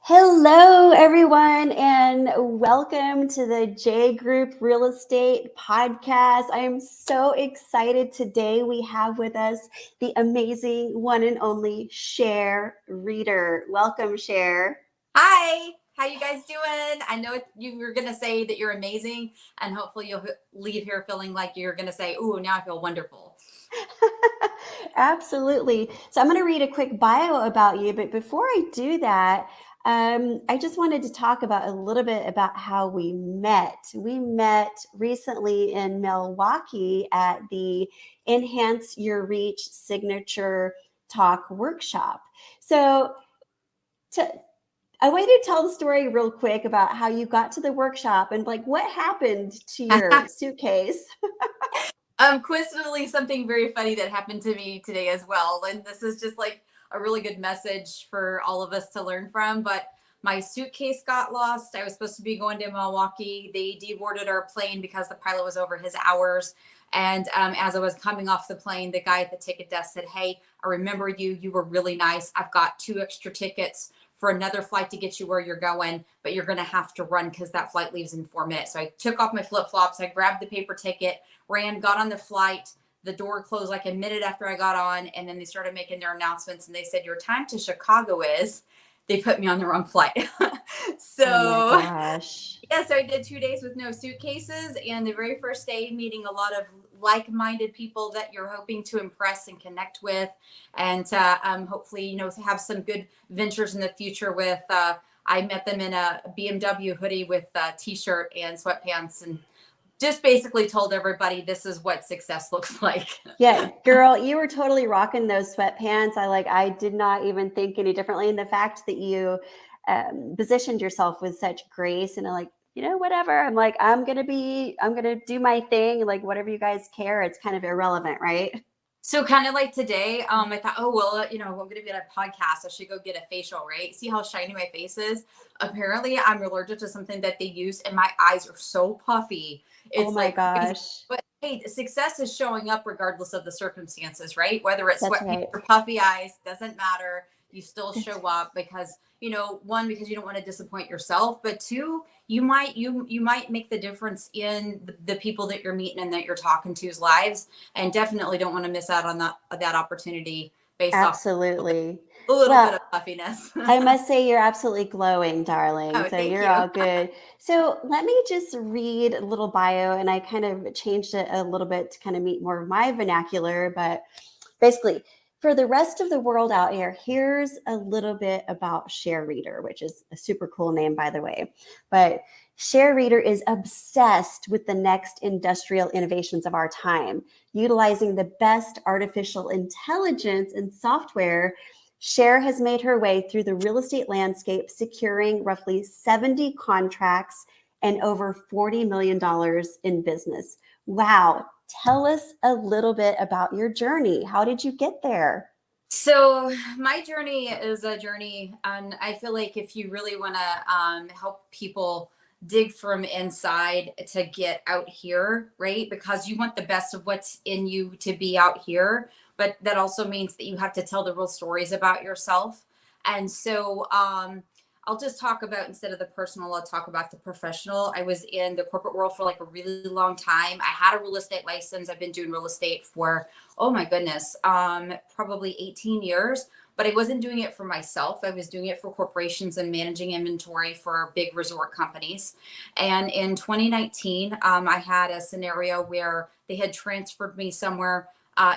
Hello, everyone, and welcome to the J Group Real Estate Podcast. I am so excited. Today we have with us the amazing one and only Cher Reeder. Welcome, Cher. Hi, how you guys doing? I know you were going to say that you're amazing, and hopefully you'll leave here feeling like you're going to say, ooh, now I feel wonderful. Absolutely. So I'm going to read a quick bio about you, but before I do that, I just wanted to talk about a little bit about how we met. We met recently in Milwaukee at the Enhance Your Reach Signature Talk workshop. So I want you to tell the story real quick about how you got to the workshop and like what happened to your suitcase. Coincidentally, something very funny that happened to me today as well. And this is just like a really good message for all of us to learn from. But my suitcase got lost. I was supposed to be going to Milwaukee. They deboarded our plane because the pilot was over his hours. And as I was coming off the plane, the guy at the ticket desk said, "Hey, I remember you. You were really nice. I've got 2 extra tickets for another flight to get you where you're going, but you're going to have to run because that flight leaves in 4 minutes." So I took off my flip-flops. I grabbed the paper ticket, ran, got on the flight. The door closed like a minute after I got on. And then they started making their announcements and they said, "Your time to Chicago is," they put me on the wrong flight. So, oh my gosh. Yeah, so I did 2 days with no suitcases. And the very first day, meeting a lot of like-minded people that you're hoping to impress and connect with, and hopefully, have some good ventures in the future with. I met them in a BMW hoodie with a t-shirt and sweatpants, and just basically told everybody this is what success looks like. Yeah, girl, you were totally rocking those sweatpants. I did not even think any differently. And the fact that you positioned yourself with such grace and whatever. I'm like, I'm going to do my thing. Like, whatever you guys care, it's kind of irrelevant, right? So kind of like today, I thought, oh, well, I'm going to be on a podcast. I should go get a facial, right? See how shiny my face is? Apparently, I'm allergic to something that they use, and my eyes are so puffy. It's oh my gosh. Crazy. But hey, success is showing up regardless of the circumstances, right? Whether it's sweatpants or puffy eyes, doesn't matter. You still show up because, 1, because you don't want to disappoint yourself, but 2, you might make the difference in the people that you're meeting and that you're talking to's lives, and definitely don't want to miss out on that opportunity based absolutely. off a little bit of puffiness. I must say you're absolutely glowing, darling. Oh, so you're all good. So let me just read a little bio, and I kind of changed it a little bit to kind of meet more of my vernacular, but basically, for the rest of the world out here, here's a little bit about Cher Reeder, which is a super cool name, by the way. But Cher Reeder is obsessed with the next industrial innovations of our time. Utilizing the best artificial intelligence and software, Cher has made her way through the real estate landscape, securing roughly 70 contracts and over $40 million in business. Wow. Tell us a little bit about your journey. How did you get there? So my journey is a journey, and I feel like if you really want to help people dig from inside to get out here, right? Because you want the best of what's in you to be out here, but that also means that you have to tell the real stories about yourself. And so I'll just talk about, instead of the personal, I'll talk about the professional. I was in the corporate world for like a really long time. I had a real estate license. I've been doing real estate for, oh my goodness, probably 18 years, but I wasn't doing it for myself. I was doing it for corporations and managing inventory for big resort companies. And in 2019, I had a scenario where they had transferred me somewhere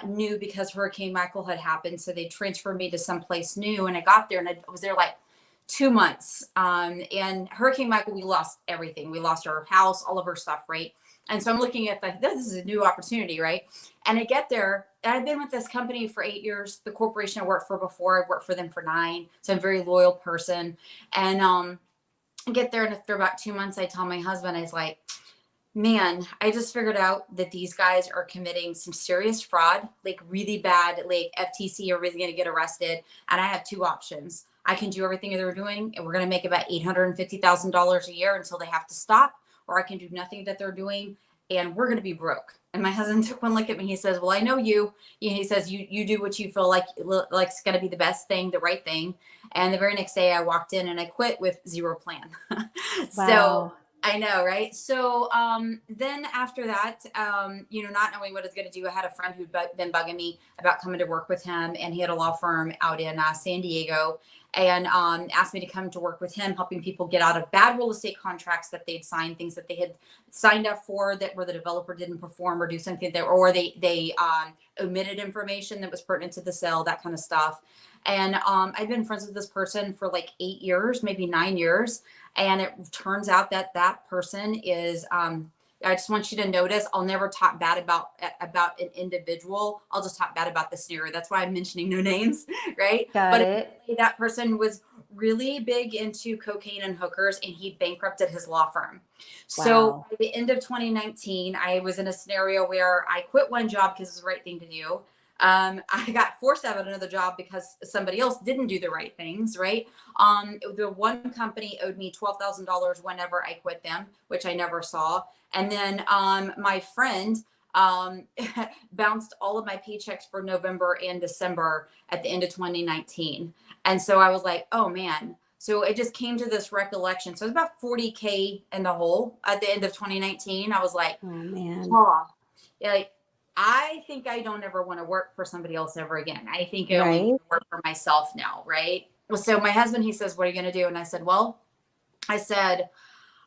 new because Hurricane Michael had happened. So they transferred me to someplace new, and I got there and I was there like 2 months. And Hurricane Michael, we lost everything. We lost our house, all of our stuff, right? And so I'm looking at this is a new opportunity, right? And I get there, and I've been with this company for 8 years. The corporation I worked for before, I worked for them for 9. So I'm a very loyal person. And get there, and after about 2 months, I tell my husband, I was like, man, I just figured out that these guys are committing some serious fraud, like really bad, like FTC are really going to get arrested. And I have two options. I can do everything they're doing, and we're going to make about $850,000 a year until they have to stop, or I can do nothing that they're doing, and we're going to be broke. And my husband took one look at me. He says, well, I know you. He says, you do what you feel like it's going to be the best thing, the right thing. And the very next day I walked in and I quit with zero plan. So Wow. I know, right? So then after that, not knowing what I was going to do, I had a friend who'd been bugging me about coming to work with him, and he had a law firm out in San Diego, and asked me to come to work with him, helping people get out of bad real estate contracts that they'd signed, things that they had signed up for that where the developer didn't perform or do something that, or they omitted information that was pertinent to the sale, that kind of stuff. And I've been friends with this person for like 8 years, maybe 9 years. And it turns out that that person is, I just want you to notice, I'll never talk bad about an individual. I'll just talk bad about the scenario. That's why I'm mentioning no names, right? Got But it. that person was really big into cocaine and hookers, and he bankrupted his law firm. So Wow. by the end of 2019, I was in a scenario where I quit one job because it's the right thing to do. I got forced out of another job because somebody else didn't do the right things, right? The one company owed me $12,000 whenever I quit them, which I never saw. And then my friend bounced all of my paychecks for November and December at the end of 2019. And so I was like, oh man. So it just came to this recollection. So it was about 40K in the hole at the end of 2019. I was like, Oh man. oh, like, I think I don't ever want to work for somebody else ever again. I think I only want Right. to work for myself now, right? So my husband, he says, what are you going to do? And I said, well, I said,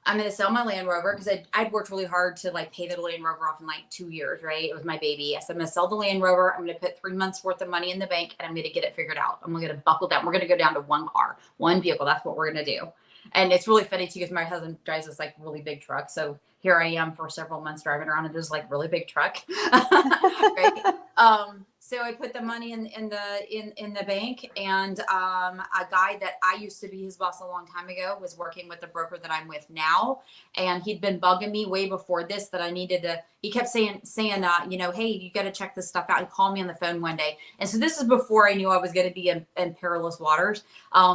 I'm going to sell my Land Rover, because I'd worked really hard to like pay the Land Rover off in like 2 years, right? It was my baby. I said, I'm going to sell the Land Rover. I'm going to put 3 months worth of money in the bank, and I'm going to get it figured out. I'm going to buckle down. We're going to go down to one car, one vehicle. That's what we're going to do. And it's really funny too, because my husband drives this like really big truck. So here I am for several months driving around in this like really big truck. Right. So I put the money in the bank, and a guy that I used to be his boss a long time ago was working with the broker that I'm with now, and he'd been bugging me way before this that I needed to. He kept saying, hey, you got to check this stuff out. He called me on the phone one day, and so this is before I knew I was going to be in perilous waters.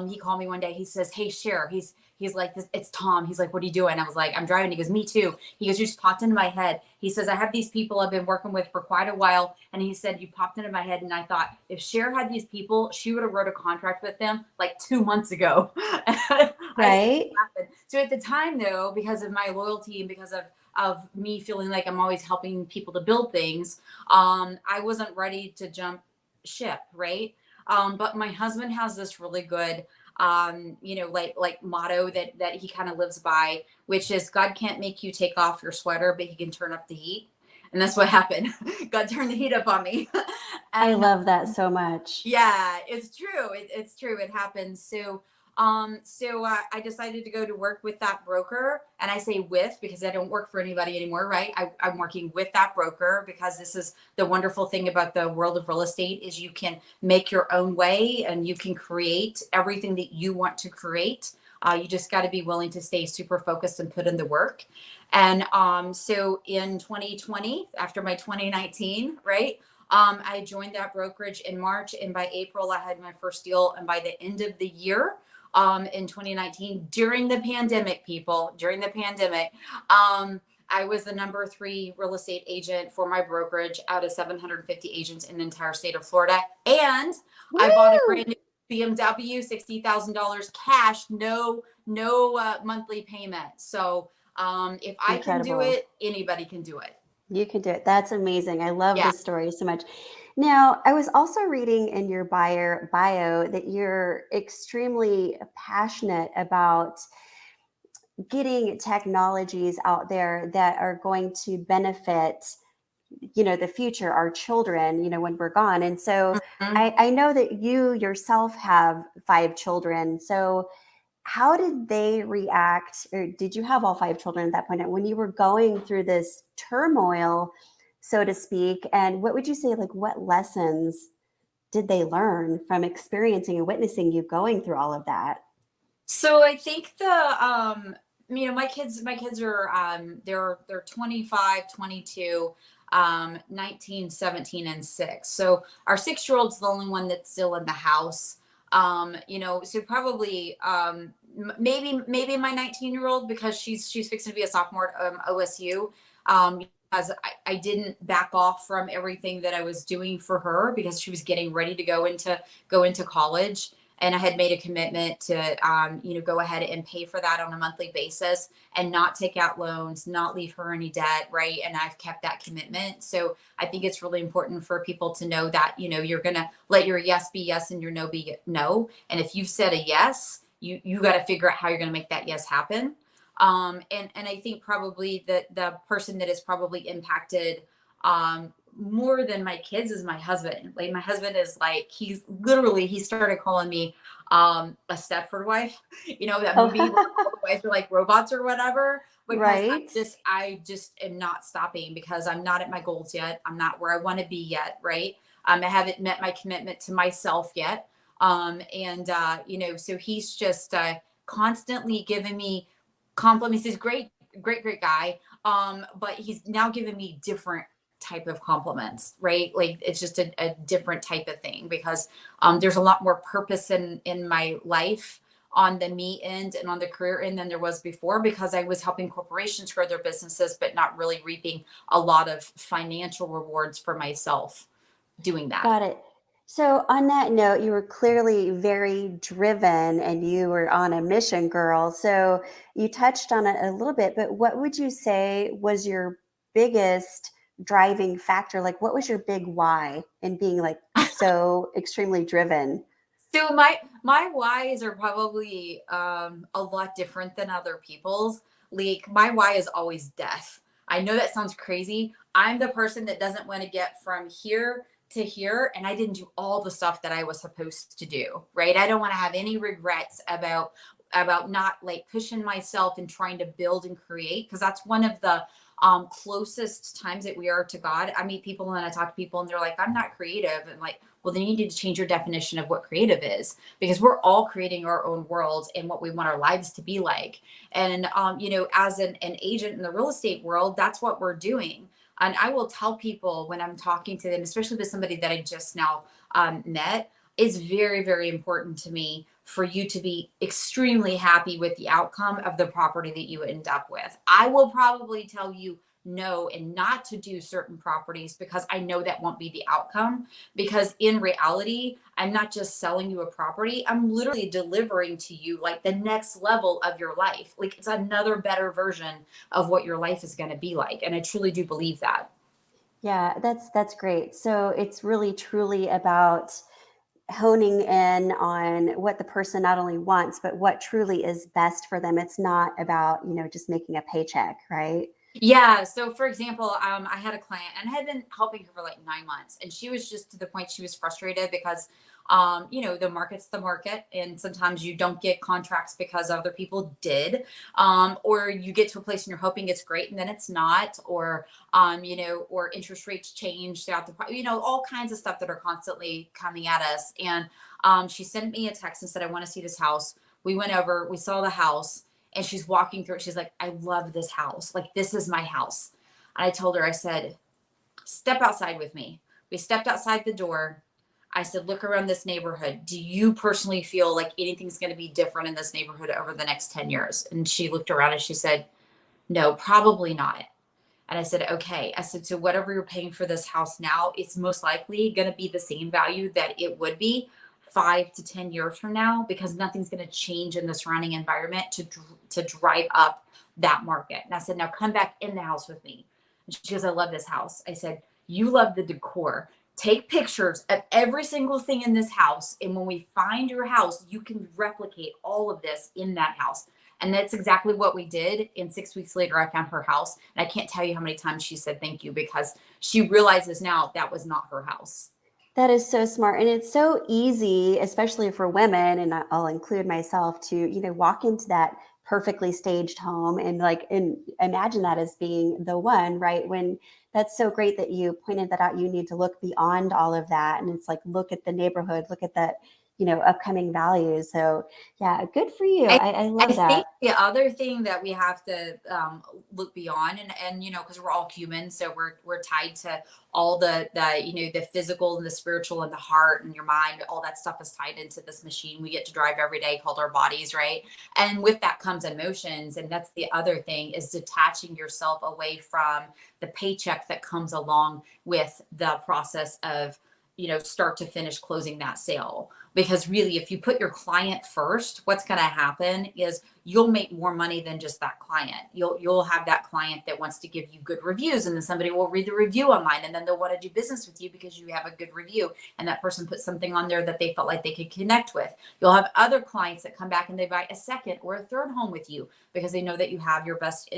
He called me one day. He says, hey, Cher. He's like, it's Tom. He's like, what are you doing? I was like, I'm driving. He goes, me too. He goes, you just popped into my head. He says, I have these people I've been working with for quite a while. And he said, you popped into my head. And I thought, if Cher had these people, she would have wrote a contract with them like 2 months ago. I Right. said, so at the time though, because of my loyalty and because of me feeling like I'm always helping people to build things, I wasn't ready to jump ship. Right. But my husband has this really good like motto that he kind of lives by, which is God can't make you take off your sweater, but he can turn up the heat. And that's what happened. God turned the heat up on me. I And love that so much. yeah, it's true. It's true. It happens. So, I decided to go to work with that broker, and I say with because I don't work for anybody anymore, right? I'm working with that broker because this is the wonderful thing about the world of real estate is you can make your own way and you can create everything that you want to create. You just got to be willing to stay super focused and put in the work. And so in 2020, after my 2019, right? I joined that brokerage in March, and by April, I had my first deal. And by the end of the year, in 2019, during the pandemic, I was the number 3 real estate agent for my brokerage out of 750 agents in the entire state of Florida. And I bought a Woo! brand new BMW, $60,000 cash, no monthly payment. So if I can do Incredible. it, anybody can do it. You can do it. That's amazing. I love Yeah. this story so much. Now, I was also reading in your bio that you're extremely passionate about getting technologies out there that are going to benefit, the future, our children, when we're gone. And so Mhm. I know that you yourself have 5 children. So how did they react, or did you have all 5 children at that point when you were going through this turmoil, so to speak? And what would you say, like, what lessons did they learn from experiencing and witnessing you going through all of that? So I think my kids are they're 25, 22, 19, 17, and 6. So our 6-year-old's the only one that's still in the house. So probably maybe my 19-year-old, because she's fixing to be a sophomore at OSU. As I didn't back off from everything that I was doing for her because she was getting ready to go into college, and I had made a commitment to, go ahead and pay for that on a monthly basis and not take out loans, not leave her any debt, right? And I've kept that commitment. So I think it's really important for people to know that, you're gonna let your yes be yes and your no be no. And if you've said a yes, you got to figure out how you're gonna make that yes happen. And I think probably that the person that is probably impacted more than my kids is my husband. Like, my husband is like, he started calling me a Stepford wife, that Oh, movie where all the wives are like robots or whatever, because right. I just am not stopping, because I'm not at my goals yet. I'm not where I want to be yet, right? I haven't met my commitment to myself yet. So he's just constantly giving me compliments. He's great, great, great guy. But he's now giving me different type of compliments, right? Like, it's just a different type of thing, because there's a lot more purpose in my life on the me end and on the career end than there was before, because I was helping corporations grow their businesses, but not really reaping a lot of financial rewards for myself doing that. Got it. So, on that note, you were clearly very driven and you were on a mission, girl. So, you touched on it a little bit, but what would you say was your biggest driving factor? Like, what was your big why in being like so extremely driven? So my whys are probably a lot different than other people's. Like, my why is always death. I know that sounds crazy. I'm the person that doesn't want to get from here to here, and I didn't do all the stuff that I was supposed to do, right? I don't want to have any regrets about not like pushing myself and trying to build and create, because that's one of the closest times that we are to God. I meet people and I talk to people and they're like, I'm not creative. And like, well, then you need to change your definition of what creative is, because we're all creating our own worlds and what we want our lives to be like. And, as an agent in the real estate world, that's what we're doing. And I will tell people when I'm talking to them, especially with somebody that I just now met, it's very, very important to me for you to be extremely happy with the outcome of the property that you end up with. I will probably tell you no and not to do certain properties, because I know that won't be the outcome. Because in reality, I'm not just selling you a property, I'm literally delivering to you like the next level of your life. Like, it's another better version of what your life is going to be like. And I truly do believe that. Yeah, that's great. So, it's really truly about honing in on what the person not only wants, but what truly is best for them. It's not about, just making a paycheck, right? Yeah. So, for example, I had a client and I had been helping her for like 9 months, and she was just to the point she was frustrated because, the market's the market, and sometimes you don't get contracts because other people did, or you get to a place and you're hoping it's great and then it's not, or interest rates change throughout all kinds of stuff that are constantly coming at us. And she sent me a text and said, I want to see this house. We went over, we saw the house, and she's walking through it. She's like, I love this house. Like, this is my house. And I told her, I said, step outside with me. We stepped outside the door. I said, look around this neighborhood. Do you personally feel like anything's going to be different in this neighborhood over the next 10 years? And she looked around and she said, no, probably not. And I said, okay. I said, so whatever you're paying for this house now, it's most likely going to be the same value that it would be 5 to 10 years from now, because nothing's going to change in the surrounding environment to drive up that market. And I said, now come back in the house with me. And she goes, I love this house. I said, you love the decor. Take pictures of every single thing in this house. And when we find your house, you can replicate all of this in that house. And that's exactly what we did. And 6 weeks later, I found her house. And I can't tell you how many times she said thank you, because she realizes now that was not her house. That is so smart. And it's so easy, especially for women, and I'll include myself, to, walk into that perfectly staged home and imagine that as being the one, right? When that's so great that you pointed that out. You need to look beyond all of that. And it's like, look at the neighborhood, look at upcoming values. So yeah, good for you. I, I I love think that. the other thing that we have to look beyond, and because we're all human, so we're tied to all the physical and the spiritual and the heart and your mind, all that stuff is tied into this machine we get to drive every day called our bodies, right? And with that comes emotions, and that's the other thing, is detaching yourself away from the paycheck that comes along with the process of start to finish closing that sale. Because really, if you put your client first, what's going to happen is you'll make more money than just that client. You'll have that client that wants to give you good reviews, and then somebody will read the review online, and then they'll want to do business with you because you have a good review, and that person put something on there that they felt like they could connect with. You'll have other clients that come back and they buy a second or a third home with you because they know that you have their best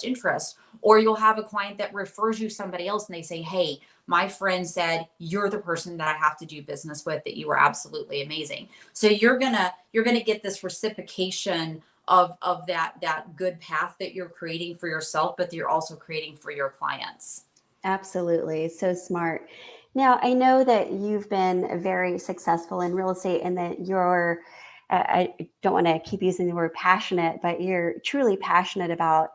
interest. Or you'll have a client that refers you somebody else, and they say, hey, my friend said you're the person that I have to do business with, that you are absolutely amazing. So you're gonna get this reciprocation of that good path that you're creating for yourself, but that you're also creating for your clients. Absolutely. So smart. Now, I know that you've been very successful in real estate and that I don't want to keep using the word passionate, but you're truly passionate about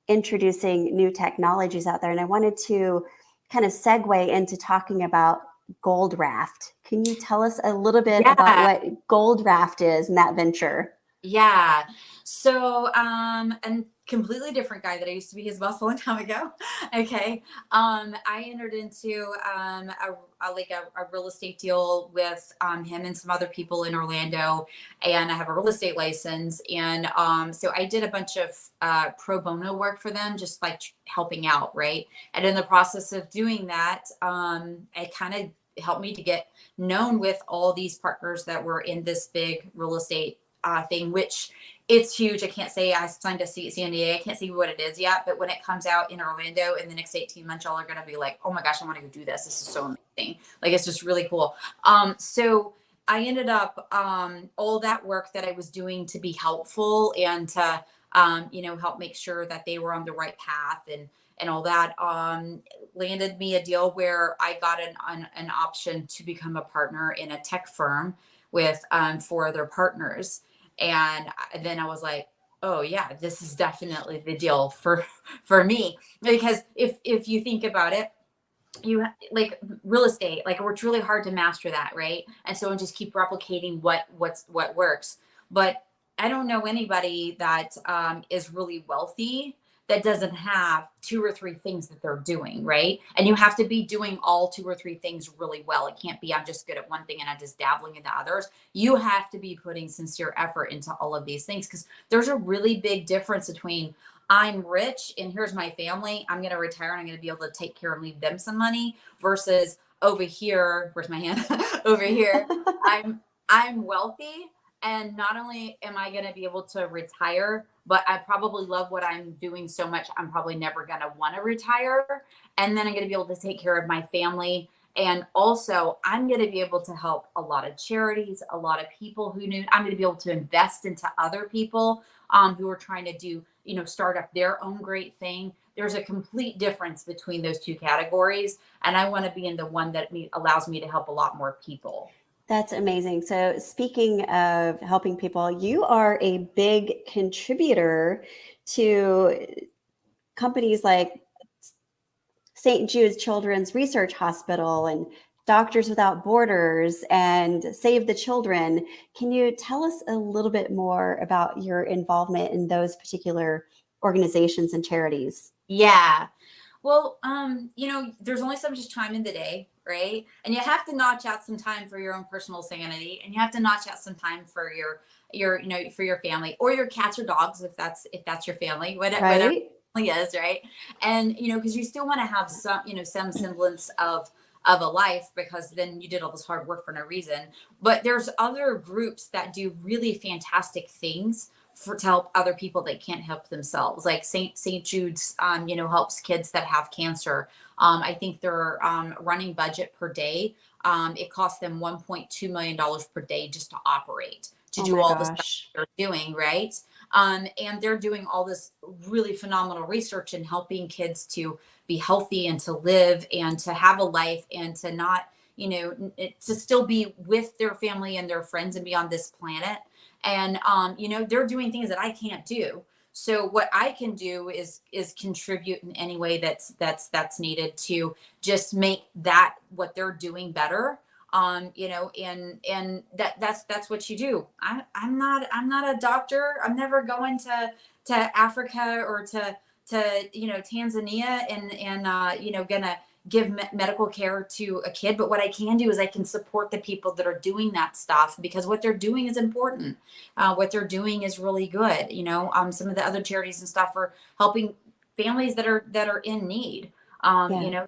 introducing new technologies out there. And I wanted to kind of segue into talking about Gold Raft. Can you tell us a little bit about Yeah. what Gold Raft is and that venture? Yeah. So, a completely different guy that I used to be his boss a long time ago. Okay. I entered into a real estate deal with him and some other people in Orlando, and I have a real estate license. And so I did a bunch of pro bono work for them, just like helping out, right? And in the process of doing that, it kind of helped me to get known with all these partners that were in this big real estate thing, which it's huge. I can't say I signed a CNDA. I can't see what it is yet, but when it comes out in Orlando in the next 18 months, y'all are going to be like, oh my gosh, I want to go do this. This is so amazing. Like, it's just really cool. So I ended up, all that work that I was doing to be helpful and to, help make sure that they were on the right path and all that, landed me a deal where I got an option to become a partner in a tech firm with, 4 other partners. And then I was like, oh yeah, this is definitely the deal for me. Because if you think about it, you like real estate, like it's really hard to master that, right? And so I just keep replicating what works. But I don't know anybody that is really wealthy that doesn't have 2 or 3 things that they're doing, right? And you have to be doing all 2 or 3 things really well. It can't be I'm just good at one thing and I'm just dabbling into others. You have to be putting sincere effort into all of these things, because there's a really big difference between I'm rich and here's my family, I'm going to retire and I'm going to be able to take care and leave them some money, versus over here, where's my hand? Over here, I'm wealthy, and not only am I going to be able to retire, but I probably love what I'm doing so much I'm probably never going to want to retire, and then I'm going to be able to take care of my family. And also, I'm going to be able to help a lot of charities, a lot of people who need. I'm going to be able to invest into other people who are trying to do, start up their own great thing. There's a complete difference between those 2 categories. And I want to be in the one that allows me to help a lot more people. That's amazing. So, speaking of helping people, you are a big contributor to companies like St. Jude's Children's Research Hospital and Doctors Without Borders and Save the Children. Can you tell us a little bit more about your involvement in those particular organizations and charities? Yeah. Well, there's only so much time in the day, right? And you have to notch out some time for your own personal sanity, and you have to notch out some time for for your family or your cats or dogs, if that's your family, whatever Right? family is, right? And because you still want to have some semblance of a life, because then you did all this hard work for no reason. But there's other groups that do really fantastic things to help other people that can't help themselves, like St. Jude's, helps kids that have cancer. I think their running budget per day, it costs them $1.2 million per day just to operate, to Oh do my all the stuff gosh. they're doing, right? And they're doing all this really phenomenal research and helping kids to be healthy and to live and to have a life and to not to still be with their family and their friends and be on this planet. And, they're doing things that I can't do. So what I can do is contribute in any way that's needed to just make that what they're doing better. And that's what you do. I'm not a doctor. I'm never going to Africa or to Tanzania and gonna give medical care to a kid. But what I can do is I can support the people that are doing that stuff, because what they're doing is important. What they're doing is really good. Some of the other charities and stuff are helping families that are in need. Yeah.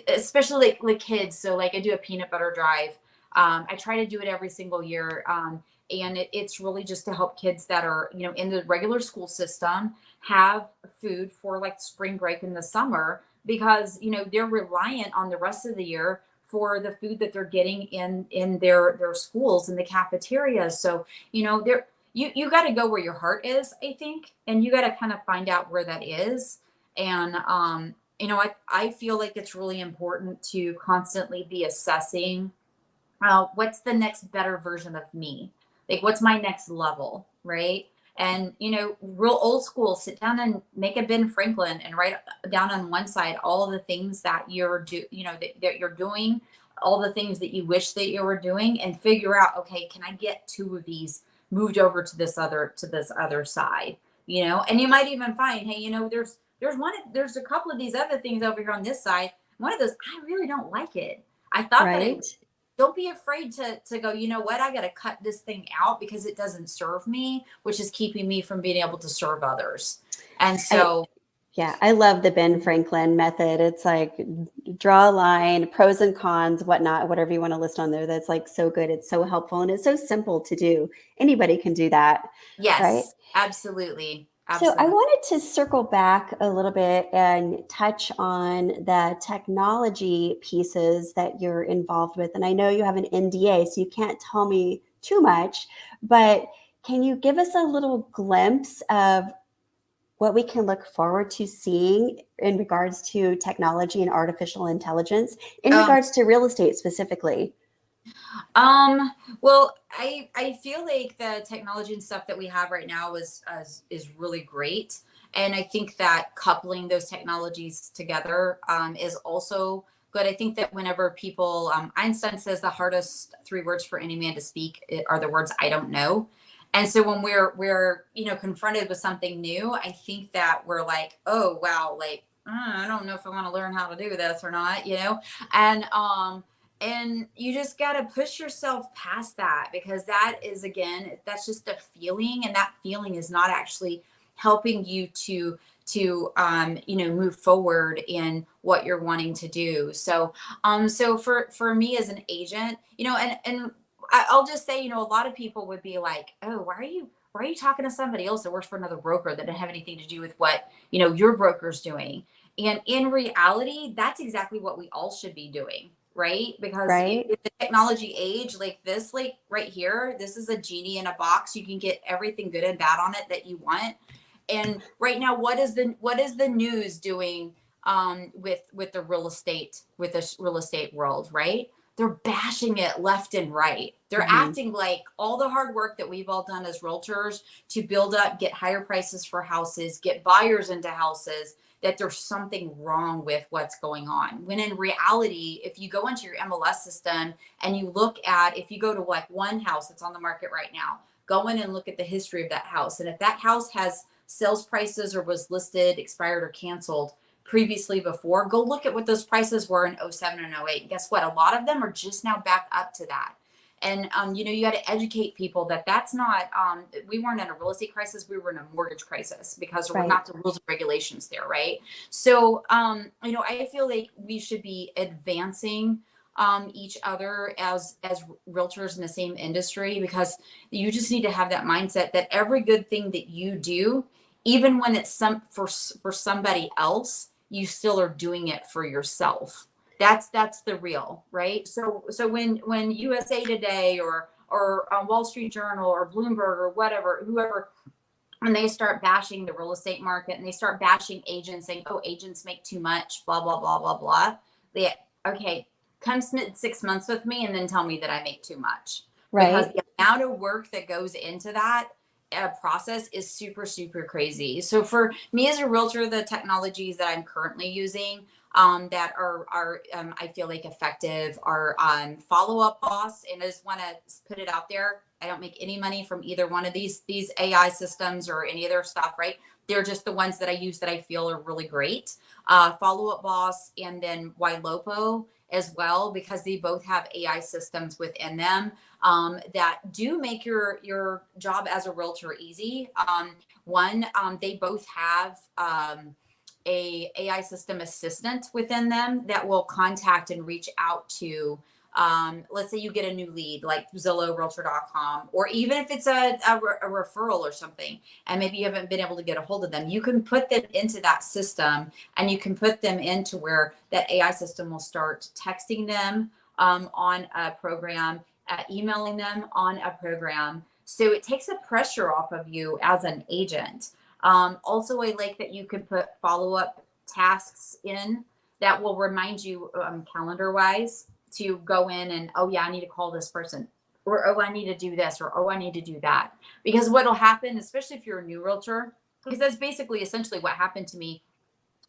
Especially like kids. So like I do a peanut butter drive. I try to do it every single year. And it's really just to help kids that are, in the regular school system have food for like spring break in the summer, because, they're reliant on the rest of the year for the food that they're getting in their schools, in the cafeterias. So, you got to go where your heart is, I think, and you got to kind of find out where that is. And, I feel like it's really important to constantly be assessing what's the next better version of me? Like, what's my next level, right? And, real old school, sit down and make a Ben Franklin and write down on one side all the things that that you're doing, all the things that you wish that you were doing, and figure out, okay, can I get two of these moved over to this other side? And you might even find, hey, there's a couple of these other things over here on this side. One of those, I really don't like it. I thought that Right. don't be afraid to go, you know what, I got to cut this thing out because it doesn't serve me, which is keeping me from being able to serve others. And I so, Yeah, I love the Ben Franklin method. It's like draw a line, pros and cons, whatnot, whatever you want to list on there. That's like so good. It's so helpful and it's so simple to do. Anybody can do that, right? yes, absolutely. So I Absolutely. wanted to circle back a little bit and touch on the technology pieces that you're involved with. And I know you have an NDA, so you can't tell me too much, but can you give us a little glimpse of what we can look forward to seeing in regards to technology and artificial intelligence in Um, regards to real estate specifically? well, I feel like the technology and stuff that we have right now is really great. And I think that coupling those technologies together is also good. I think that whenever people, Einstein says the hardest three words for any man to speak are the words "I don't know." And so when we're confronted with something new, I think that we're like, oh wow, like I don't know if I want to learn how to do this or not. And you just got to push yourself past that, because that is, again, that's just a feeling, and that feeling is not actually helping you to move forward in what you're wanting to do. So for me as an agent, I'll just say, a lot of people would be like, oh, why are you talking to somebody else that works for another broker that didn't have anything to do with what your broker's doing? And in reality, that's exactly what we all should be doing, right? Because Right? in the technology age, like this, like right here, this is a genie in a box. You can get everything good and bad on it that you want. And right now, what is the news doing with the real estate world, right? They're bashing it left and right. They're Mhm. acting like all the hard work that we've all done as realtors to build up, get higher prices for houses, get buyers into houses, that there's something wrong with what's going on. When in reality, if you go into your MLS system and you look at, if you go to like one house that's on the market right now, go in and look at the history of that house. And if that house has sales prices or was listed, expired, or canceled previously before, go look at what those prices were in '07 and '08. And guess what? A lot of them are just now back up to that. And you got to educate people that that's not. We weren't in a real estate crisis; we were in a mortgage crisis, because there were Right. not the rules and regulations there, right? So, I feel like we should be advancing each other as realtors in the same industry, because you just need to have that mindset that every good thing that you do, even when it's for somebody else, you still are doing it for yourself. That's the real, right? So when USA Today or Wall Street Journal or Bloomberg or whatever, whoever, when they start bashing the real estate market and they start bashing agents, saying, oh, agents make too much, blah blah blah blah blah, they, okay, come spend 6 months with me and then tell me that I make too much. Because Right. the amount of work that goes into that process is super, super crazy. So for me as a realtor, the technologies that I'm currently using that are I feel like effective are Follow Up Boss, and I just want to put it out there. I don't make any money from either one of these AI systems or any of their stuff, right? They're just the ones that I use that I feel are really great. Follow Up Boss, and then Ylopo as well, because they both have AI systems within them that do make your job as a realtor easy. They both have a AI system assistant within them that will contact and reach out to, let's say you get a new lead like Zillow, Realtor.com, or even if it's a referral or something, and maybe you haven't been able to get a hold of them, you can put them into that system, and you can put them into where that AI system will start texting them on a program, emailing them on a program. So it takes the pressure off of you as an agent. Also, I like that you can put follow-up tasks in that will remind you calendar wise to go in and, oh yeah, I need to call this person, or oh, I need to do this, or oh, I need to do that. Because what'll happen, especially if you're a new realtor, because that's basically essentially what happened to me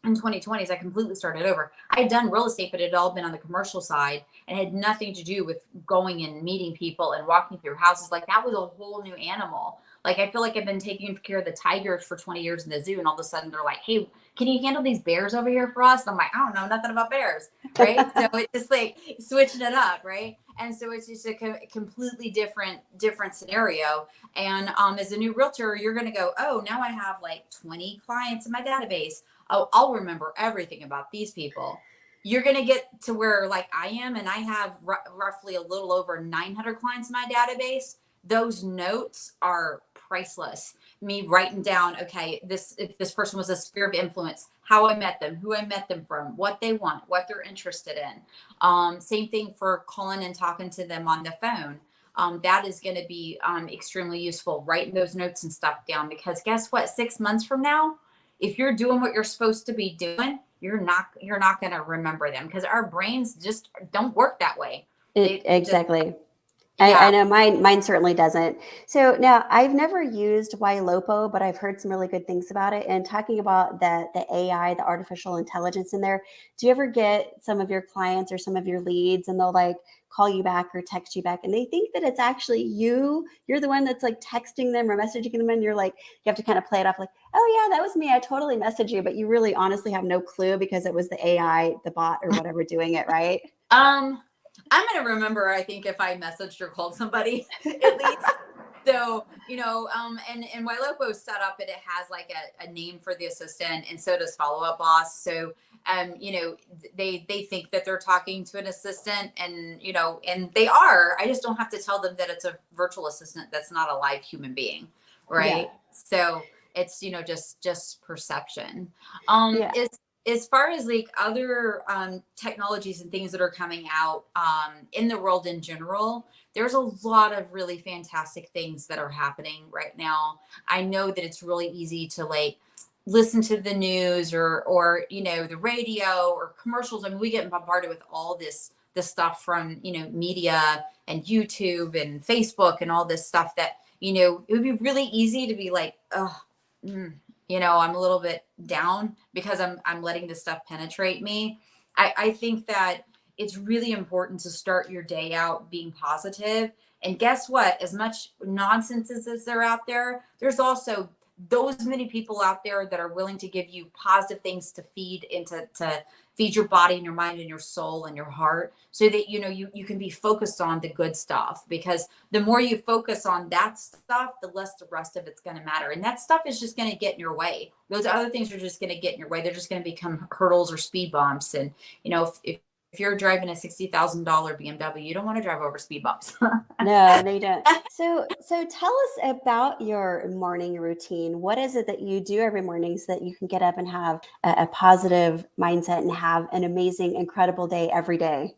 in 2020 is I completely started over. I had done real estate, but it had all been on the commercial side and had nothing to do with going and meeting people and walking through houses. Like that was a whole new animal. Like I feel like I've been taking care of the tigers for 20 years in the zoo, and all of a sudden they're like, "Hey, can you handle these bears over here for us?" And I'm like, "I don't know nothing about bears," right? So it's just like switching it up, right? And so it's just a completely different scenario. And as a new realtor, you're going to go, "Oh, now I have like 20 clients in my database. Oh, I'll remember everything about these people." You're going to get to where like I am, and I have roughly a little over 900 clients in my database. Those notes are priceless. Me writing down, okay, if this person was a sphere of influence, how I met them, who I met them from, what they want, what they're interested in. Same thing for calling and talking to them on the phone. That is going to be extremely useful, writing those notes and stuff down, because guess what? 6 months from now, if you're doing what you're supposed to be doing, you're not going to remember them, because our brains just don't work that way. Exactly. I Yeah. know mine certainly doesn't. So now I've never used Ylopo, but I've heard some really good things about it. And talking about the AI, the artificial intelligence in there, do you ever get some of your clients or some of your leads and they'll like call you back or text you back and they think that it's actually you're the one that's like texting them or messaging them, and you're like, you have to kind of play it off like, oh yeah, that was me. I totally messaged you, but you really honestly have no clue because it was the AI, the bot or whatever doing it, right? I'm going to remember, I think, if I messaged or called somebody at least. So, and Ylopo's set up, and it has like a name for the assistant, and so does Follow Up Boss. So, they think that they're talking to an assistant, and they are. I just don't have to tell them that it's a virtual assistant that's not a live human being, Yeah. right? So it's, just perception. Yeah. As far as like other technologies and things that are coming out in the world in general, there's a lot of really fantastic things that are happening right now. I know that it's really easy to like listen to the news or the radio or commercials. I mean, we get bombarded with all this stuff from media and YouTube and Facebook and all this stuff that it would be really easy to be like, oh, I'm a little bit down because I'm letting this stuff penetrate me. I think that it's really important to start your day out being positive. And guess what? As much nonsense as there out there, there's also those many people out there that are willing to give you positive things to feed to feed your body and your mind and your soul and your heart, so that you can be focused on the good stuff, because the more you focus on that stuff, the less the rest of it's going to matter, and that stuff is just going to get in your way. Those other things are just going to get in your way. They're just going to become hurdles or speed bumps. And if you're driving a $60,000 BMW, you don't want to drive over speed bumps. No, you don't. So tell us about your morning routine. What is it that you do every morning so that you can get up and have a positive mindset and have an amazing, incredible day every day?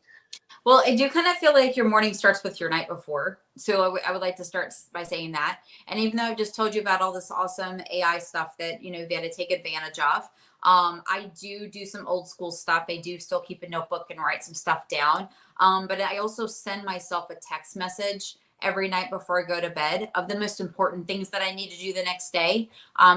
Well, I do kind of feel like your morning starts with your night before. So I would like to start by saying that. And even though I just told you about all this awesome AI stuff that, you got to take advantage of, I do some old school stuff. I do still keep a notebook and write some stuff down. But I also send myself a text message every night before I go to bed of the most important things that I need to do the next day.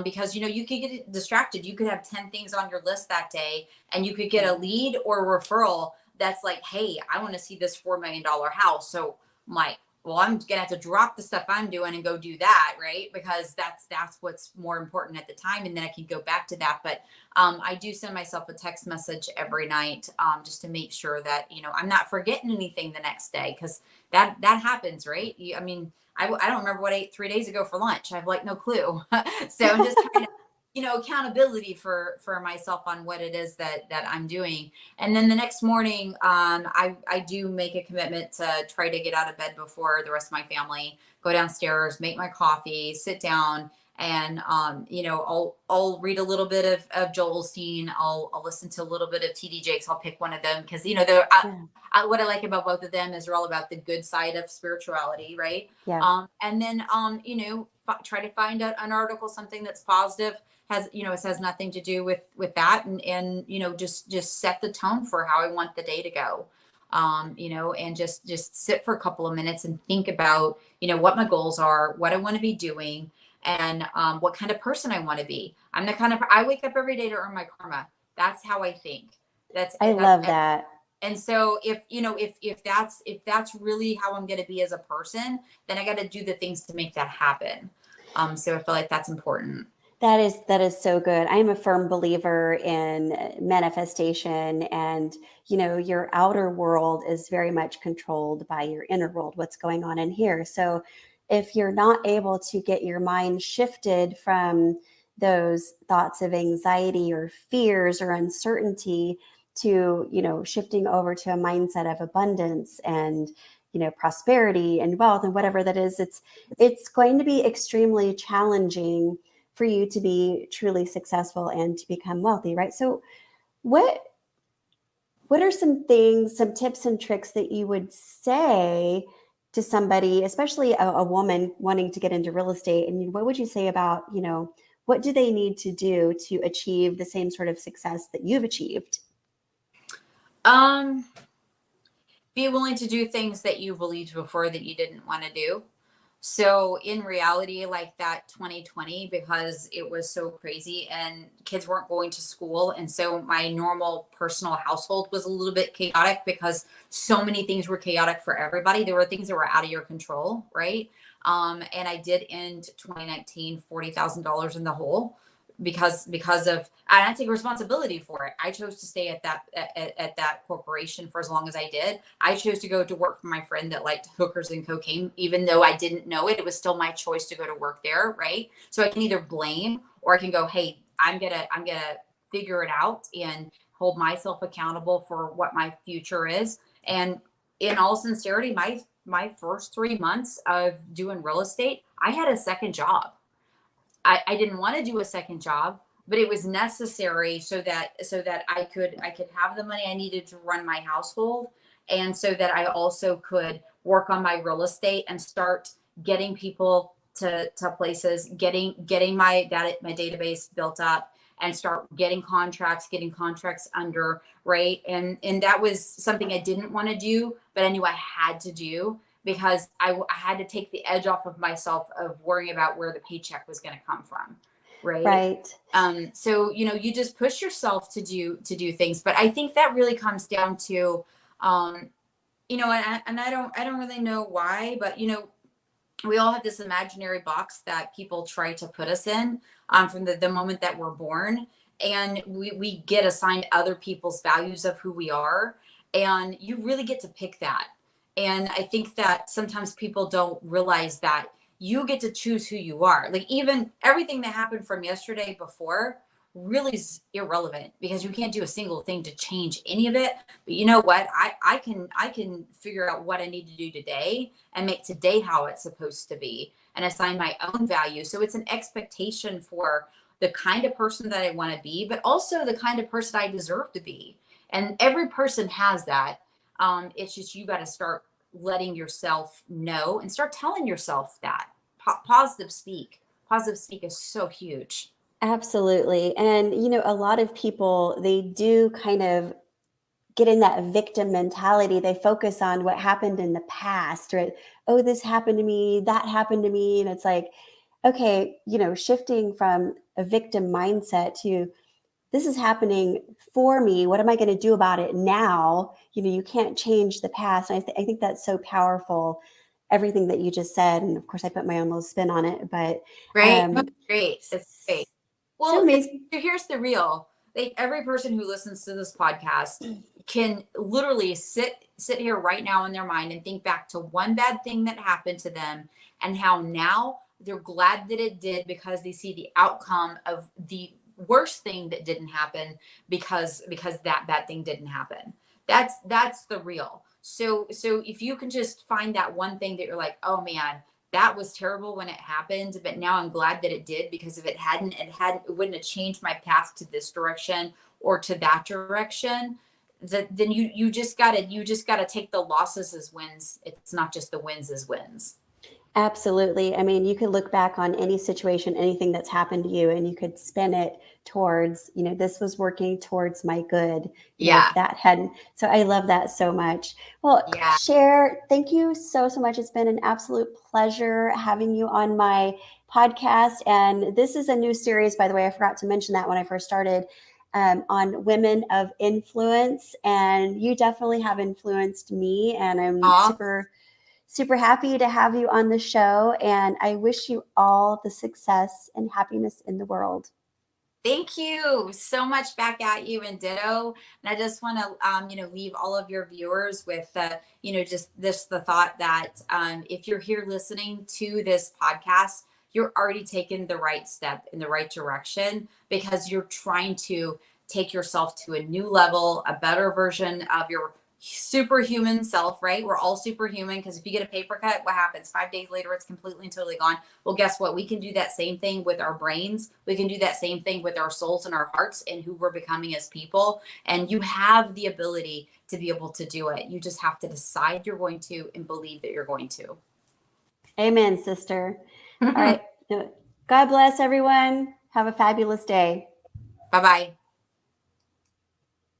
Because, you know, you could get distracted. You could have 10 things on your list that day, and you could get a lead or a referral that's like, hey, I want to see this $4 million house. So I'm like, well, I'm gonna have to drop the stuff I'm doing and go do that, right? Because that's what's more important at the time, and then I can go back to that. But I do send myself a text message every night, just to make sure that, you know, I'm not forgetting anything the next day, because that happens, right? I mean, I don't remember what I ate 3 days ago for lunch. I have like no clue. So I'm just trying to, you know, accountability for myself on what it is that I'm doing. And then the next morning, I do make a commitment to try to get out of bed before the rest of my family, go downstairs, make my coffee, sit down, and you know, I'll read a little bit of Joel Osteen. I'll listen to a little bit of TD Jakes. I'll pick one of them because, you know, they're what I like about both of them is they're all about the good side of spirituality, right? Yeah. And then you know, try to find an article, something that's positive, has, you know, it has nothing to do with that, and you know, just set the tone for how I want the day to go. You know, and just sit for a couple of minutes and think about, you know, what my goals are, what I want to be doing, and what kind of person I want to be. I'm the kind of, I wake up every day to earn my karma. That's how I think. I love that. And so if, you know, if that's really how I'm going to be as a person, then I got to do the things to make that happen. So I feel like that's important. That is so good. I am a firm believer in manifestation, and you know, your outer world is very much controlled by your inner world, what's going on in here. So if you're not able to get your mind shifted from those thoughts of anxiety or fears or uncertainty to, you know, shifting over to a mindset of abundance and, you know, prosperity and wealth and whatever that is, it's going to be extremely challenging for you to be truly successful and to become wealthy, right? So what are some things, some tips and tricks that you would say to somebody, especially a woman wanting to get into real estate? And what would you say about, you know, what do they need to do to achieve the same sort of success that you've achieved? Be willing to do things that you believed before that you didn't want to do. So in reality, like that 2020, because it was so crazy and kids weren't going to school. And so my normal personal household was a little bit chaotic because so many things were chaotic for everybody. There were things that were out of your control, right? And I did end 2019 $40,000 in the hole because of, and I take responsibility for it. I chose to stay at that corporation for as long as I did. I chose to go to work for my friend that liked hookers and cocaine, even though I didn't know it. It was still my choice to go to work there, right? So I can either blame or I can go, hey, I'm gonna figure it out and hold myself accountable for what my future is. And in all sincerity, my first 3 months of doing real estate, I had a second job. I didn't want to do a second job, but it was necessary so that I could have the money I needed to run my household, and so that I also could work on my real estate and start getting people to places, getting my database built up, and start getting contracts under, right? And that was something I didn't want to do, but I knew I had to do, because I had to take the edge off of myself of worrying about where the paycheck was going to come from. Right. Right. So, you know, you just push yourself to do things. But I think that really comes down to, you know, and I don't really know why, but, you know, we all have this imaginary box that people try to put us in, from the moment that we're born. And we get assigned other people's values of who we are. And you really get to pick that. And I think that sometimes people don't realize that you get to choose who you are. Like, even everything that happened from yesterday before really is irrelevant, because you can't do a single thing to change any of it. But you know what? I can figure out what I need to do today and make today how it's supposed to be, and assign my own value. So it's an expectation for the kind of person that I want to be, but also the kind of person I deserve to be. And every person has that. It's just, you got to start letting yourself know and start telling yourself that. Positive speak is so huge. Absolutely. And, a lot of people, they do kind of get in that victim mentality. They focus on what happened in the past, right? Oh, this happened to me, that happened to me. And it's like, okay, shifting from a victim mindset to this is happening for me. What am I going to do about it now? You can't change the past. And I think that's so powerful, everything that you just said. And of course, I put my own little spin on it, but Right? No, um, it's great. It's great. so Well, it's amazing. here's the real. Like every person who listens to this podcast can literally sit here right now in their mind and think back to one bad thing that happened to them and how now they're glad that it did because they see the outcome of the worst thing that didn't happen because that bad thing didn't happen. That's the real. So if you can just find that one thing that you're like, oh man, that was terrible when it happened, but now I'm glad that it did, because if it hadn't, it wouldn't have changed my path to this direction or to that direction. Then you just gotta take the losses as wins. It's not just the wins as wins. Absolutely. I mean, you could look back on any situation, anything that's happened to you, and you could spin it towards, this was working towards my good, if Yeah. that hadn't. So I love that so much. Well, Yeah. Cher, thank you so, so much. It's been an absolute pleasure having you on my podcast. And this is a new series, by the way. I forgot to mention that when I first started. On women of influence. And you definitely have influenced me. And I'm Aw, super happy to have you on the show, and I wish you all the success and happiness in the world. thank you so much, back at you, and ditto. And I just want to, leave all of your viewers with, just the thought that if you're here listening to this podcast, you're already taking the right step in the right direction, because you're trying to take yourself to a new level, a better version of your superhuman self, right? We're all superhuman, because if you get a paper cut, what happens? 5 days later, it's completely and totally gone. Well, guess what? We can do that same thing with our brains. We can do that same thing with our souls and our hearts and who we're becoming as people. And you have the ability to be able to do it. You just have to decide you're going to and believe that you're going to. Amen, sister. All right. God bless everyone. Have a fabulous day. Bye bye.